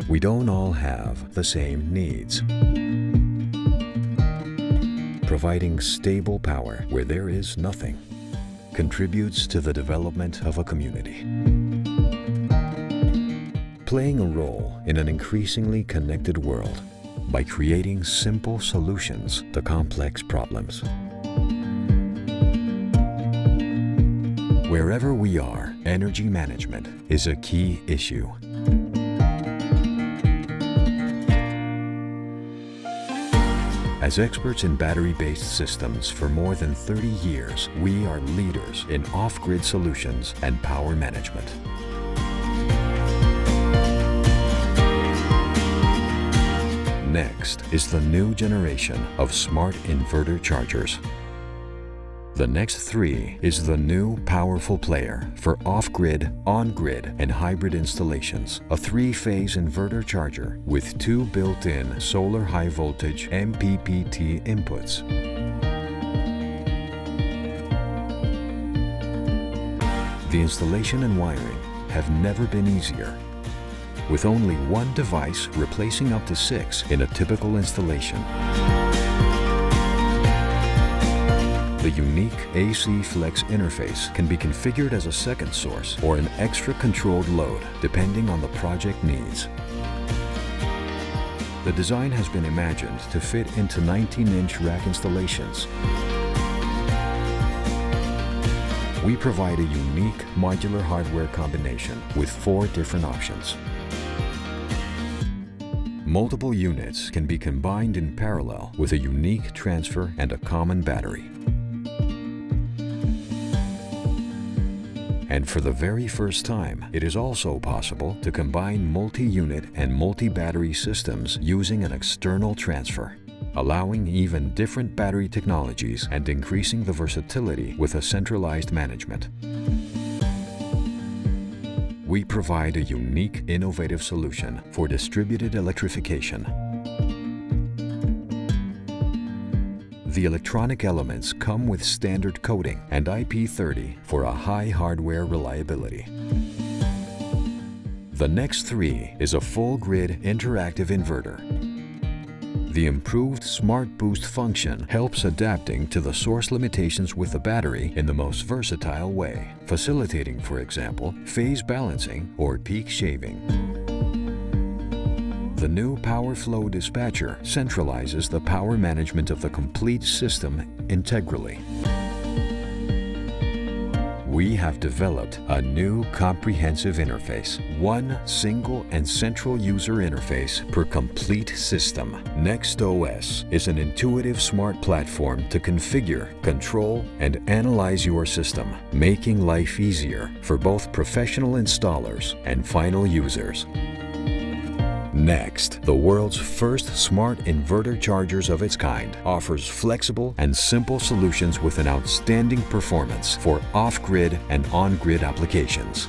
We don't all have the same needs. Providing stable power where there is nothing contributes to the development of a community. Playing a role in an increasingly connected world by creating simple solutions to complex problems. Wherever we are, energy management is a key issue. As experts in battery-based systems for more than 30 years, we are leaders in off-grid solutions and power management. Next is the new generation of smart inverter chargers. The next 3 is the new powerful player for off-grid, on-grid, and hybrid installations. A 3-phase inverter charger with 2 built-in solar high-voltage MPPT inputs. The installation and wiring have never been easier, with only one device replacing up to 6 in a typical installation. The unique AC Flex interface can be configured as a second source or an extra controlled load, depending on the project needs. The design has been imagined to fit into 19-inch rack installations. We provide a unique modular hardware combination with 4 different options. Multiple units can be combined in parallel with a unique transfer and a common battery. And for the very first time, it is also possible to combine multi-unit and multi-battery systems using an external transfer, allowing even different battery technologies and increasing the versatility with a centralized management. We provide a unique, innovative solution for distributed electrification. The electronic elements come with standard coating and IP30 for a high hardware reliability. The next 3 is a full-grid interactive inverter. The improved Smart Boost function helps adapting to the source limitations with the battery in the most versatile way, facilitating, for example, phase balancing or peak shaving. The new Power Flow Dispatcher centralizes the power management of the complete system integrally. We have developed a new comprehensive interface, one single and central user interface per complete system. NextOS is an intuitive smart platform to configure, control, and analyze your system, making life easier for both professional installers and final users. Next, the world's first smart inverter chargers of its kind offers flexible and simple solutions with an outstanding performance for off-grid and on-grid applications.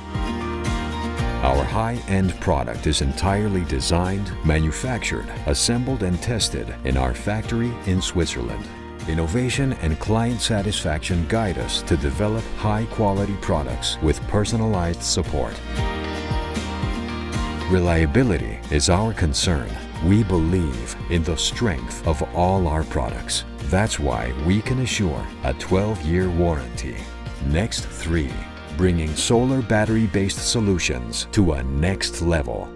Our high-end product is entirely designed, manufactured, assembled, and tested in our factory in Switzerland. Innovation and client satisfaction guide us to develop high-quality products with personalized support. Reliability is our concern. We believe in the strength of all our products. That's why we can assure a 12-year warranty. Next 3, bringing solar battery-based solutions to a next level.